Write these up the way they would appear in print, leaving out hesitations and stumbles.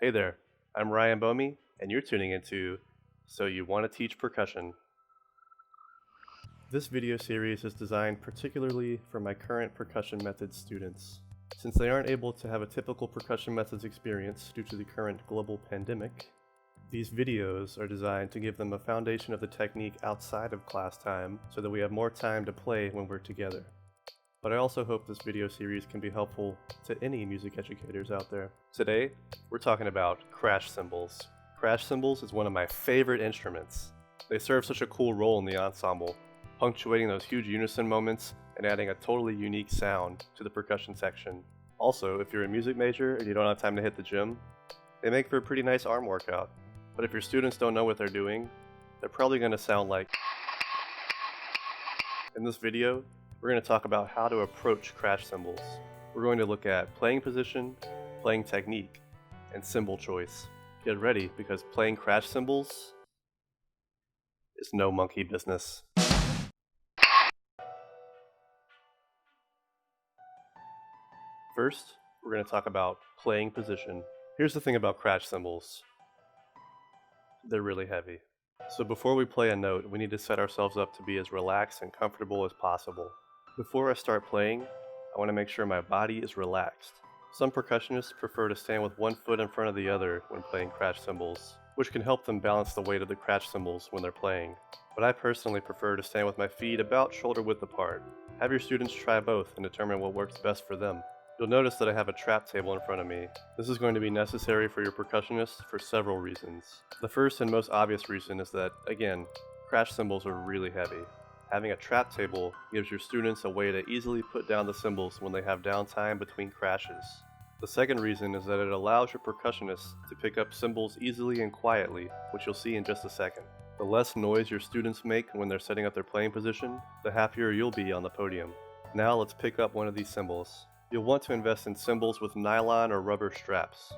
Hey there, I'm Ryan Boehme, and you're tuning into So You Want to Teach Percussion. This video series is designed particularly for my current Percussion Methods students. Since they aren't able to have a typical Percussion Methods experience due to the current global pandemic, these videos are designed to give them a foundation of the technique outside of class time so that we have more time to play when we're together. But I also hope this video series can be helpful to any music educators out there. Today, we're talking about crash cymbals. Crash cymbals is one of my favorite instruments. They serve such a cool role in the ensemble, punctuating those huge unison moments and adding a totally unique sound to the percussion section. Also, if you're a music major and you don't have time to hit the gym, they make for a pretty nice arm workout. But if your students don't know what they're doing, they're probably going to sound like. In this video, we're going to talk about how to approach crash cymbals. We're going to look at playing position, playing technique, and cymbal choice. Get ready, because playing crash cymbals is no monkey business. First, we're going to talk about playing position. Here's the thing about crash cymbals. They're really heavy. So before we play a note, we need to set ourselves up to be as relaxed and comfortable as possible. Before I start playing, I want to make sure my body is relaxed. Some percussionists prefer to stand with one foot in front of the other when playing crash cymbals, which can help them balance the weight of the crash cymbals when they're playing. But I personally prefer to stand with my feet about shoulder width apart. Have your students try both and determine what works best for them. You'll notice that I have a trap table in front of me. This is going to be necessary for your percussionists for several reasons. The first and most obvious reason is that, again, crash cymbals are really heavy. Having a trap table gives your students a way to easily put down the cymbals when they have downtime between crashes. The second reason is that it allows your percussionists to pick up cymbals easily and quietly, which you'll see in just a second. The less noise your students make when they're setting up their playing position, the happier you'll be on the podium. Now let's pick up one of these cymbals. You'll want to invest in cymbals with nylon or rubber straps.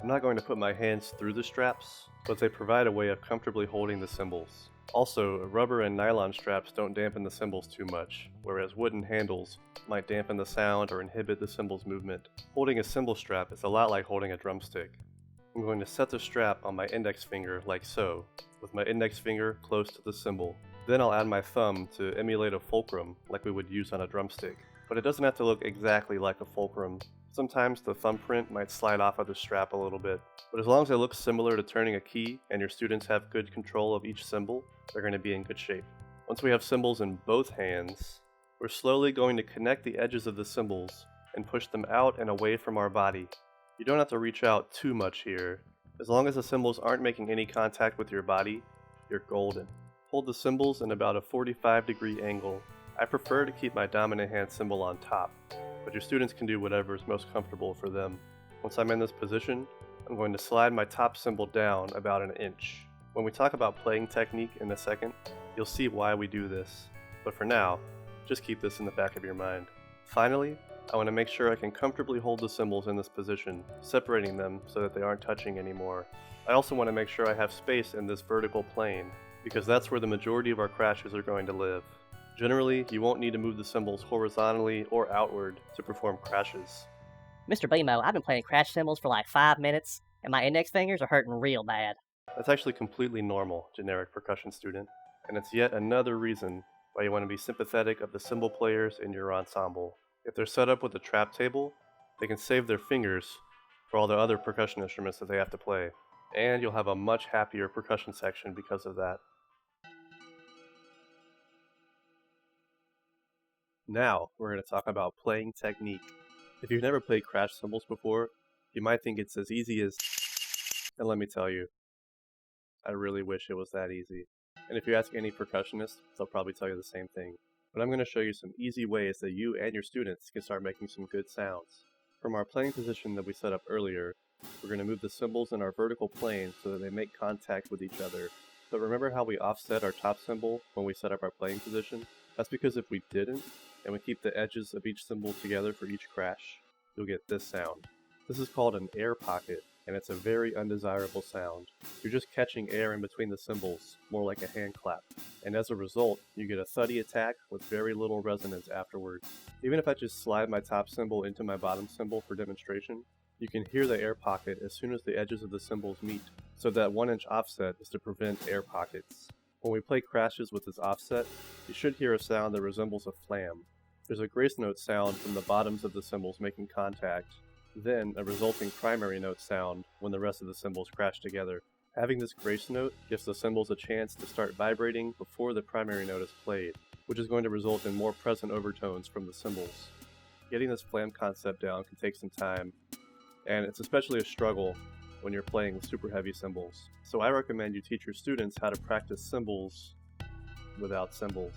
I'm not going to put my hands through the straps, but they provide a way of comfortably holding the cymbals. Also, rubber and nylon straps don't dampen the cymbals too much, whereas wooden handles might dampen the sound or inhibit the cymbal's movement. Holding a cymbal strap is a lot like holding a drumstick. I'm going to set the strap on my index finger like so, with my index finger close to the cymbal. Then I'll add my thumb to emulate a fulcrum like we would use on a drumstick. But it doesn't have to look exactly like a fulcrum. Sometimes the thumbprint might slide off of the strap a little bit, but as long as it looks similar to turning a key and your students have good control of each cymbal, they're going to be in good shape. Once we have cymbals in both hands, we're slowly going to connect the edges of the cymbals and push them out and away from our body. You don't have to reach out too much here. As long as the cymbals aren't making any contact with your body, you're golden. Hold the cymbals in about a 45-degree angle. I prefer to keep my dominant hand cymbal on top, but your students can do whatever is most comfortable for them. Once I'm in this position, I'm going to slide my top cymbal down about an inch. When we talk about playing technique in a second, you'll see why we do this. But for now, just keep this in the back of your mind. Finally, I want to make sure I can comfortably hold the cymbals in this position, separating them so that they aren't touching anymore. I also want to make sure I have space in this vertical plane, because that's where the majority of our crashes are going to live. Generally, you won't need to move the cymbals horizontally or outward to perform crashes. Mr. Boehme, I've been playing crash cymbals for like 5 minutes, and my index fingers are hurting real bad. That's actually completely normal, generic percussion student, and it's yet another reason why you want to be sympathetic of the cymbal players in your ensemble. If they're set up with a trap table, they can save their fingers for all the other percussion instruments that they have to play, and you'll have a much happier percussion section because of that. Now, we're going to talk about playing technique. If you've never played crash cymbals before, you might think it's as easy as, and let me tell you, I really wish it was that easy. And if you ask any percussionist, they'll probably tell you the same thing. But I'm going to show you some easy ways that you and your students can start making some good sounds. From our playing position that we set up earlier, we're going to move the cymbals in our vertical plane so that they make contact with each other. But remember how we offset our top cymbal when we set up our playing position? That's because if we didn't, and we keep the edges of each cymbal together for each crash, you'll get this sound. This is called an air pocket, and it's a very undesirable sound. You're just catching air in between the cymbals, more like a hand clap. And as a result, you get a thuddy attack with very little resonance afterwards. Even if I just slide my top cymbal into my bottom cymbal for demonstration, You can hear the air pocket as soon as the edges of the cymbals meet, so that 1-inch offset is to prevent air pockets. When we play crashes with this offset, you should hear a sound that resembles a flam. There's a grace note sound from the bottoms of the cymbals making contact, then a resulting primary note sound when the rest of the cymbals crash together. Having this grace note gives the cymbals a chance to start vibrating before the primary note is played, which is going to result in more present overtones from the cymbals. Getting this flam concept down can take some time, and it's especially a struggle when you're playing with super heavy cymbals. So I recommend you teach your students how to practice cymbals without cymbals.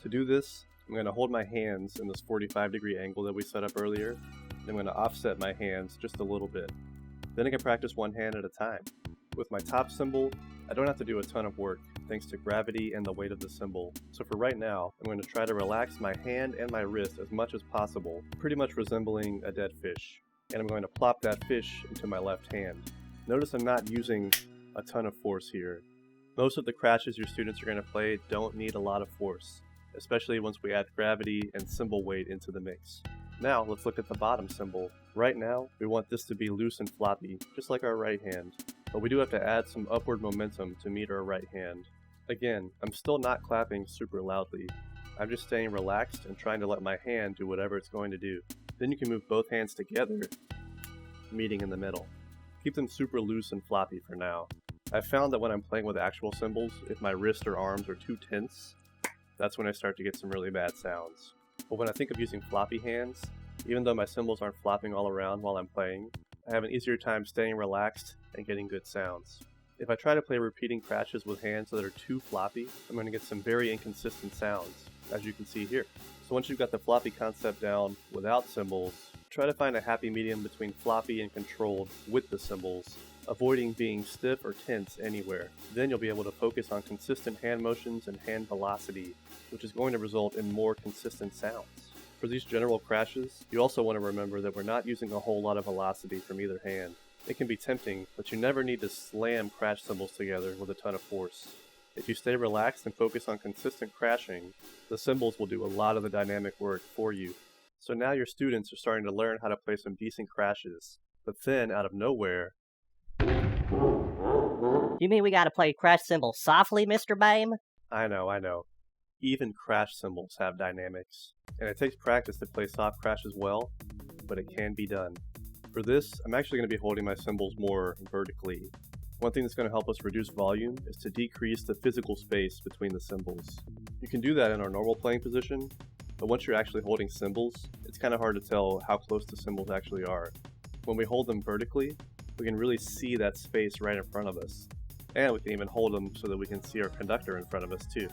To do this, I'm going to hold my hands in this 45-degree angle that we set up earlier, and I'm going to offset my hands just a little bit. Then I can practice one hand at a time. With my top cymbal, I don't have to do a ton of work, thanks to gravity and the weight of the cymbal. So for right now, I'm going to try to relax my hand and my wrist as much as possible, pretty much resembling a dead fish. And I'm going to plop that fish into my left hand. Notice I'm not using a ton of force here. Most of the crashes your students are going to play don't need a lot of force, especially once we add gravity and cymbal weight into the mix. Now let's look at the bottom cymbal. Right now, we want this to be loose and floppy, just like our right hand. But we do have to add some upward momentum to meet our right hand. Again, I'm still not clapping super loudly. I'm just staying relaxed and trying to let my hand do whatever it's going to do. Then you can move both hands together, meeting in the middle. Keep them super loose and floppy for now. I've found that when I'm playing with actual cymbals, if my wrist or arms are too tense, that's when I start to get some really bad sounds. But when I think of using floppy hands, even though my cymbals aren't flopping all around while I'm playing, I have an easier time staying relaxed and getting good sounds. If I try to play repeating crashes with hands that are too floppy, I'm going to get some very inconsistent sounds, as you can see here. So once you've got the floppy concept down without cymbals, try to find a happy medium between floppy and controlled with the cymbals, avoiding being stiff or tense anywhere. Then you'll be able to focus on consistent hand motions and hand velocity, which is going to result in more consistent sounds. For these general crashes, you also want to remember that we're not using a whole lot of velocity from either hand. It can be tempting, but you never need to slam crash cymbals together with a ton of force. If you stay relaxed and focus on consistent crashing, the cymbals will do a lot of the dynamic work for you. So now your students are starting to learn how to play some decent crashes, but then, out of nowhere... You mean we gotta play crash cymbals softly, Mr. Boehme? I know. Even crash cymbals have dynamics, and it takes practice to play soft crashes well, but it can be done. For this, I'm actually going to be holding my cymbals more vertically. One thing that's going to help us reduce volume is to decrease the physical space between the cymbals. You can do that in our normal playing position, but once you're actually holding cymbals, it's kind of hard to tell how close the cymbals actually are. When we hold them vertically, we can really see that space right in front of us. And we can even hold them so that we can see our conductor in front of us too.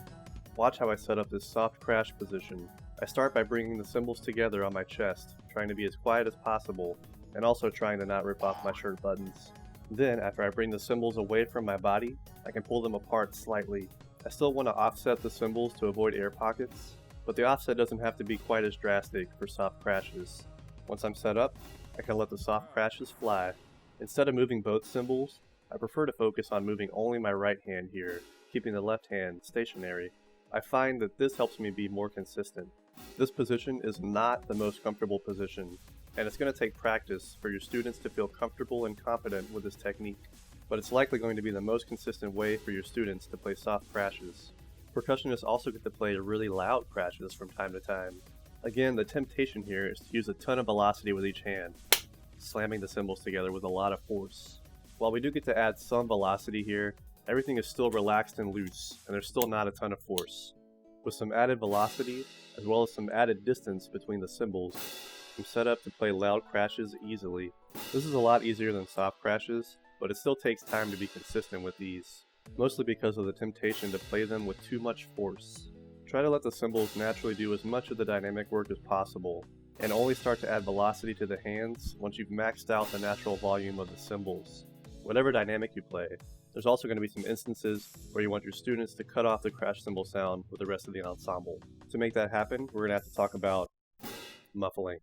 Watch how I set up this soft crash position. I start by bringing the cymbals together on my chest, trying to be as quiet as possible, and also trying to not rip off my shirt buttons. Then, after I bring the cymbals away from my body, I can pull them apart slightly. I still want to offset the cymbals to avoid air pockets, but the offset doesn't have to be quite as drastic for soft crashes. Once I'm set up, I can let the soft crashes fly. Instead of moving both cymbals, I prefer to focus on moving only my right hand here, keeping the left hand stationary. I find that this helps me be more consistent. This position is not the most comfortable position, and it's going to take practice for your students to feel comfortable and confident with this technique, but it's likely going to be the most consistent way for your students to play soft crashes. Percussionists also get to play really loud crashes from time to time. Again, the temptation here is to use a ton of velocity with each hand, slamming the cymbals together with a lot of force. While we do get to add some velocity here, everything is still relaxed and loose, and there's still not a ton of force. With some added velocity, as well as some added distance between the cymbals, I'm set up to play loud crashes easily. This is a lot easier than soft crashes, but it still takes time to be consistent with these, mostly because of the temptation to play them with too much force. Try to let the cymbals naturally do as much of the dynamic work as possible, and only start to add velocity to the hands once you've maxed out the natural volume of the cymbals. Whatever dynamic you play, there's also going to be some instances where you want your students to cut off the crash cymbal sound with the rest of the ensemble. To make that happen, we're going to have to talk about muffling.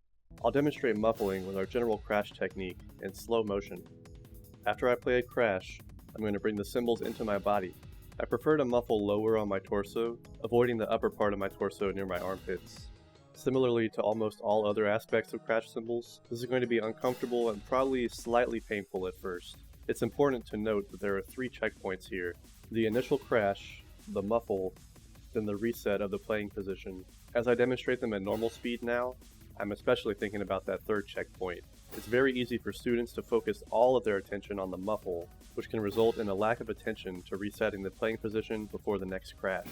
I'll demonstrate muffling with our general crash technique in slow motion. After I play a crash, I'm going to bring the cymbals into my body. I prefer to muffle lower on my torso, avoiding the upper part of my torso near my armpits. Similarly to almost all other aspects of crash cymbals, this is going to be uncomfortable and probably slightly painful at first. It's important to note that there are 3 checkpoints here: the initial crash, the muffle, then the reset of the playing position. As I demonstrate them at normal speed now, I'm especially thinking about that 3rd checkpoint. It's very easy for students to focus all of their attention on the muffle, which can result in a lack of attention to resetting the playing position before the next crash.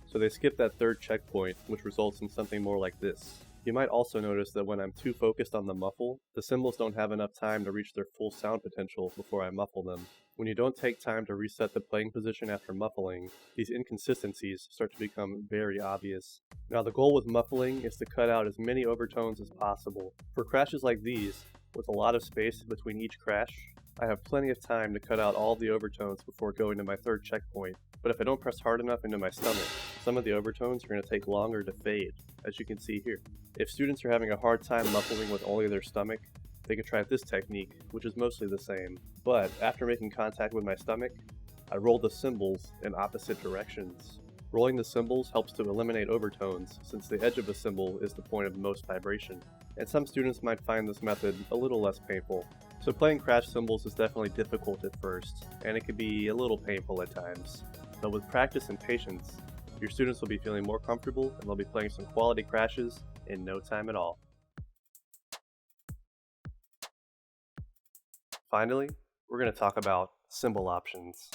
So they skip that 3rd checkpoint, which results in something more like this. You might also notice that when I'm too focused on the muffle, the cymbals don't have enough time to reach their full sound potential before I muffle them. When you don't take time to reset the playing position after muffling, these inconsistencies start to become very obvious. Now the goal with muffling is to cut out as many overtones as possible. For crashes like these, with a lot of space between each crash, I have plenty of time to cut out all the overtones before going to my 3rd checkpoint. But if I don't press hard enough into my stomach, some of the overtones are going to take longer to fade, as you can see here. If students are having a hard time muffling with only their stomach, they can try this technique, which is mostly the same. But after making contact with my stomach, I roll the cymbals in opposite directions. Rolling the cymbals helps to eliminate overtones, since the edge of a cymbal is the point of most vibration. And some students might find this method a little less painful. So playing crash cymbals is definitely difficult at first, and it can be a little painful at times. But with practice and patience, your students will be feeling more comfortable and they'll be playing some quality crashes in no time at all. Finally, we're going to talk about cymbal options.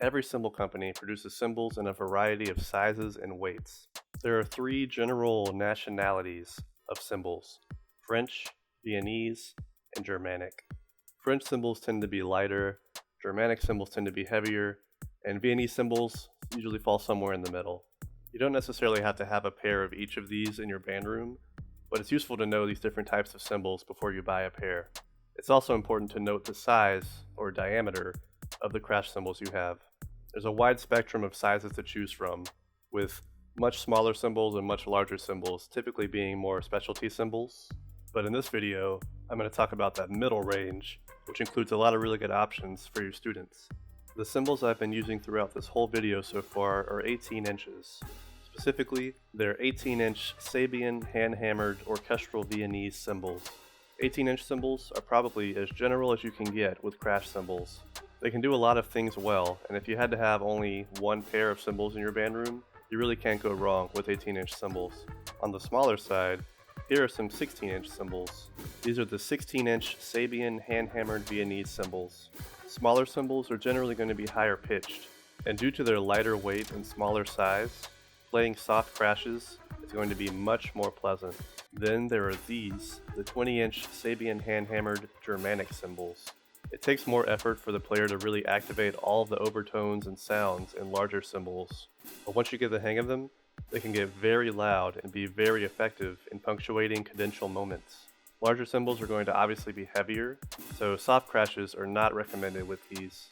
Every cymbal company produces cymbals in a variety of sizes and weights. There are 3 general nationalities of cymbals: French, Viennese, and Germanic. French cymbals tend to be lighter, Germanic cymbals tend to be heavier, and Viennese cymbals usually fall somewhere in the middle. You don't necessarily have to have a pair of each of these in your band room, but it's useful to know these different types of cymbals before you buy a pair. It's also important to note the size, or diameter, of the crash cymbals you have. There's a wide spectrum of sizes to choose from, with much smaller cymbals and much larger cymbals typically being more specialty cymbals. But in this video, I'm going to talk about that middle range, which includes a lot of really good options for your students. The cymbals I've been using throughout this whole video so far are 18 inches. Specifically, they're 18-inch Sabian hand-hammered orchestral Viennese cymbals. 18-inch cymbals are probably as general as you can get with crash cymbals. They can do a lot of things well, and if you had to have only one pair of cymbals in your band room, you really can't go wrong with 18-inch cymbals. On the smaller side, here are some 16-inch cymbals. These are the 16-inch Sabian hand-hammered Viennese cymbals. Smaller cymbals are generally going to be higher pitched, and due to their lighter weight and smaller size, playing soft crashes is going to be much more pleasant. Then there are these, the 20-inch Sabian hand-hammered Germanic cymbals. It takes more effort for the player to really activate all of the overtones and sounds in larger cymbals, but once you get the hang of them, they can get very loud and be very effective in punctuating cadential moments. Larger cymbals are going to obviously be heavier, so soft crashes are not recommended with these.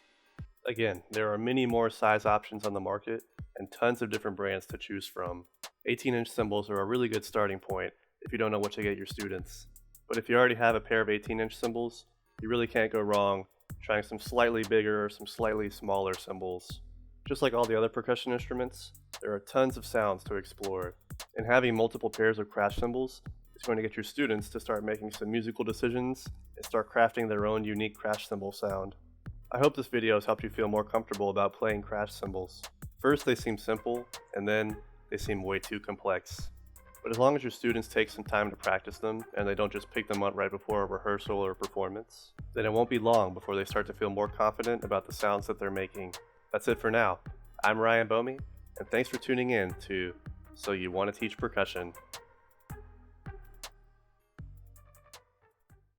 Again, there are many more size options on the market and tons of different brands to choose from. 18-inch cymbals are a really good starting point if you don't know what to get your students. But if you already have a pair of 18-inch cymbals, you really can't go wrong trying some slightly bigger or some slightly smaller cymbals. Just like all the other percussion instruments, there are tons of sounds to explore, and having multiple pairs of crash cymbals is going to get your students to start making some musical decisions and start crafting their own unique crash cymbal sound. I hope this video has helped you feel more comfortable about playing crash cymbals. First they seem simple, and then they seem way too complex. But as long as your students take some time to practice them, and they don't just pick them up right before a rehearsal or performance, then it won't be long before they start to feel more confident about the sounds that they're making. That's it for now. I'm Ryan Boehme, and thanks for tuning in to So You Want to Teach Percussion.